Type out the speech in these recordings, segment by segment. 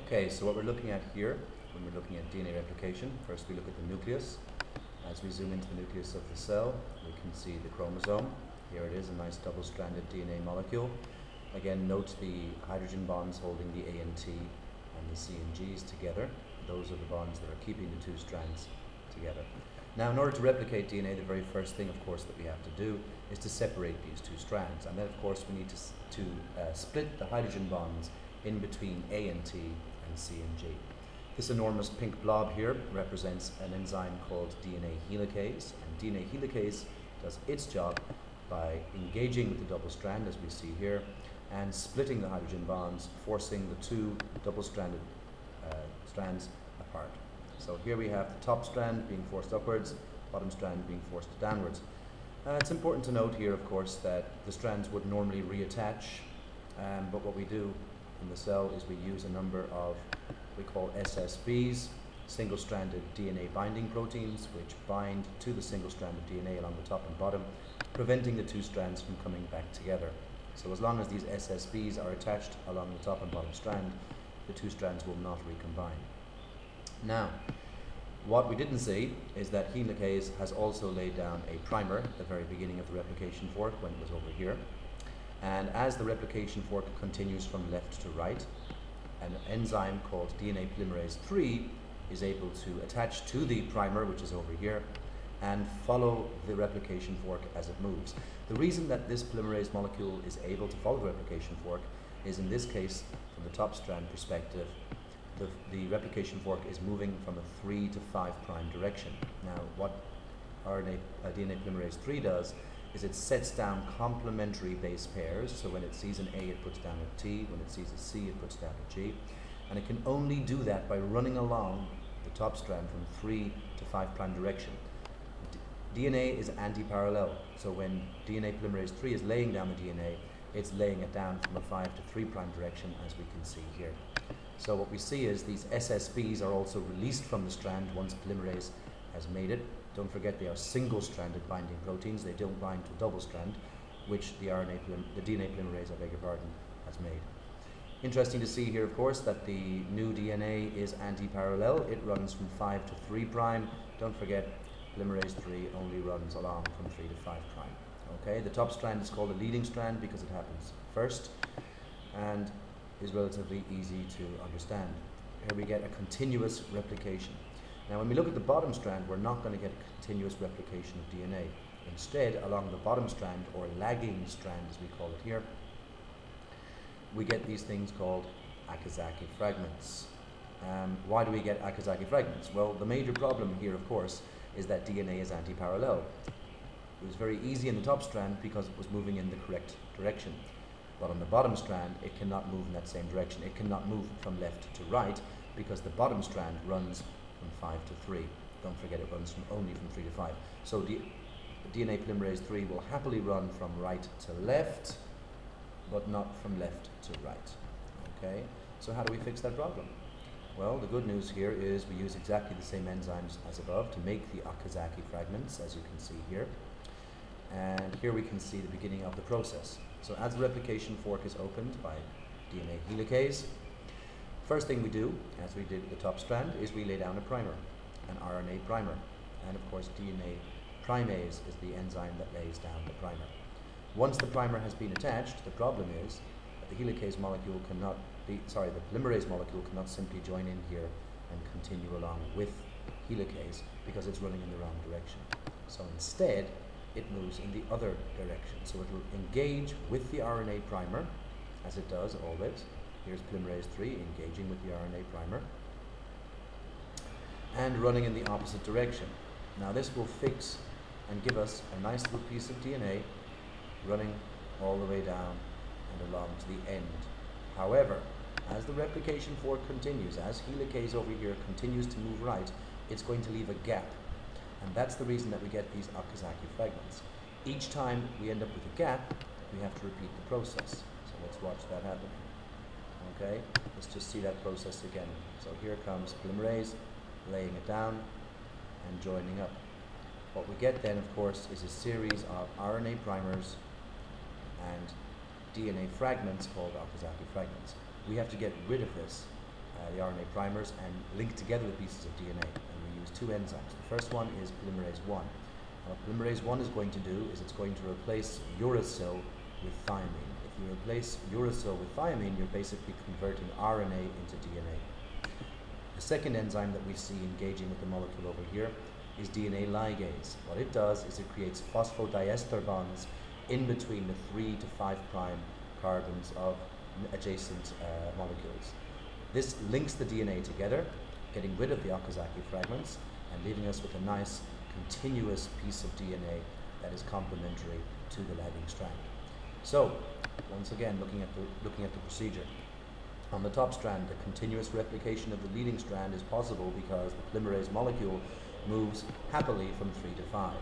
Okay, so what we're looking at here, when we're looking at DNA replication, first we look at the nucleus. As we zoom into the nucleus of the cell, we can see the chromosome. Here it is, a nice double-stranded DNA molecule. Again, note the hydrogen bonds holding the A and T and the C and G's together. Those are the bonds that are keeping the two strands together. Now, in order to replicate DNA, the very first thing, of course, that we have to do is to separate these two strands. And then, of course, we need to split the hydrogen bonds in between A and T and C and G. This enormous pink blob here represents an enzyme called DNA helicase, and DNA helicase does its job by engaging with the double strand, as we see here, and splitting the hydrogen bonds, forcing the two double-stranded strands apart. So here we have the top strand being forced upwards, bottom strand being forced downwards. It's important to note here, of course, that the strands would normally reattach, but what we do in the cell is we use a number of we call SSBs, single-stranded DNA binding proteins, which bind to the single strand of DNA along the top and bottom, preventing the two strands from coming back together. So as long as these SSBs are attached along the top and bottom strand, the two strands will not recombine. Now, what we didn't see is that helicase has also laid down a primer at the very beginning of the replication fork when it was over here. And as the replication fork continues from left to right, an enzyme called DNA polymerase III is able to attach to the primer, which is over here, and follow the replication fork as it moves. The reason that this polymerase molecule is able to follow the replication fork is, in this case, from the top strand perspective, the replication fork is moving from a 3' to 5' direction. Now, what DNA polymerase III does is it sets down complementary base pairs. So when it sees an A, it puts down a T. When it sees a C, it puts down a G. And it can only do that by running along the top strand from 3' to 5' direction. DNA is anti-parallel. So when DNA polymerase III is laying down the DNA, it's laying it down from a 5' to 3' direction, as we can see here. So what we see is these SSBs are also released from the strand once polymerase has made it. Don't forget, they are single-stranded binding proteins. They don't bind to a double strand, which the DNA polymerase, I beg your pardon, has made. Interesting to see here, of course, that the new DNA is anti-parallel. It runs from 5' to 3'. Don't forget, polymerase III only runs along from 3' to 5'. Okay, the top strand is called a leading strand because it happens first and is relatively easy to understand. Here we get a continuous replication. Now, when we look at the bottom strand, we're not going to get a continuous replication of DNA. Instead, along the bottom strand, or lagging strand as we call it here, we get these things called Okazaki fragments. Why do we get Okazaki fragments? Well, the major problem here, of course, is that DNA is anti-parallel. It was very easy in the top strand because it was moving in the correct direction. But on the bottom strand, it cannot move in that same direction. It cannot move from left to right because the bottom strand runs from 5 to 3. Don't forget, it runs only from 3 to 5. So the DNA polymerase III will happily run from right to left, but not from left to right. Okay, so how do we fix that problem? Well, the good news here is we use exactly the same enzymes as above to make the Okazaki fragments, as you can see here. And here we can see the beginning of the process. So as the replication fork is opened by DNA helicase, first thing we do, as we did with the top strand, is we lay down a primer, an RNA primer. And of course, DNA primase is the enzyme that lays down the primer. Once the primer has been attached, the problem is that the helicase molecule cannot be, the polymerase molecule cannot simply join in here and continue along with helicase because it's running in the wrong direction. So instead, it moves in the other direction. So it will engage with the RNA primer, as it does always. Here's polymerase III engaging with the RNA primer and running in the opposite direction. Now this will fix and give us a nice little piece of DNA running all the way down and along to the end. However, as the replication fork continues, as helicase over here continues to move right, it's going to leave a gap. And that's the reason that we get these Okazaki fragments. Each time we end up with a gap, we have to repeat the process. So let's watch that happen. Okay, let's just see that process again. So here comes polymerase, laying it down and joining up. What we get then, of course, is a series of RNA primers and DNA fragments called Okazaki fragments. We have to get rid of this the RNA primers, and link together the pieces of DNA. And we use two enzymes. The first one is polymerase 1. What polymerase 1 is going to do is it's going to replace uracil with thiamine. If you replace uracil with thiamine, you're basically converting RNA into DNA. The second enzyme that we see engaging with the molecule over here is DNA ligase. What it does is it creates phosphodiester bonds in between the 3 to 5 prime carbons of adjacent molecules. This links the DNA together, getting rid of the Okazaki fragments and leaving us with a nice continuous piece of DNA that is complementary to the lagging strand. So, once again, looking at the procedure. On the top strand, the continuous replication of the leading strand is possible because the polymerase molecule moves happily from 3 to 5.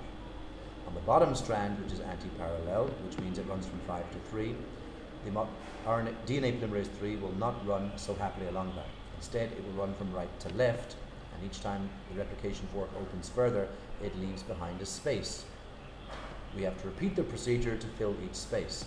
On the bottom strand, which is anti-parallel, which means it runs from 5 to 3, the DNA polymerase 3 will not run so happily along that. Instead, it will run from right to left, and each time the replication fork opens further, it leaves behind a space. We have to repeat the procedure to fill each space.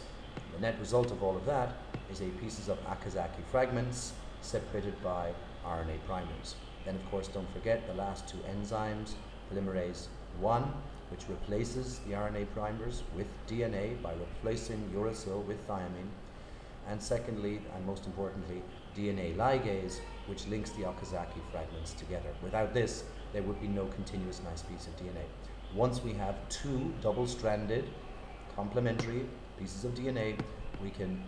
The net result of all of that is pieces of Okazaki fragments separated by RNA primers. Then, of course, don't forget the last two enzymes, polymerase 1, which replaces the RNA primers with DNA by replacing uracil with thiamine. And secondly, and most importantly, DNA ligase, which links the Okazaki fragments together. Without this, there would be no continuous nice piece of DNA. Once we have two double-stranded, complementary pieces of DNA, we can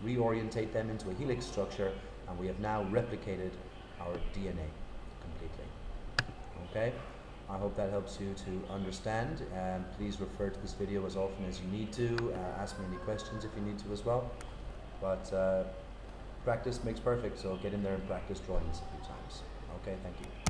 reorientate them into a helix structure, and we have now replicated our DNA completely. Okay? I hope that helps you to understand. Please refer to this video as often as you need to. Ask me any questions if you need to as well. But practice makes perfect, so get in there and practice drawings a few times. Okay, thank you.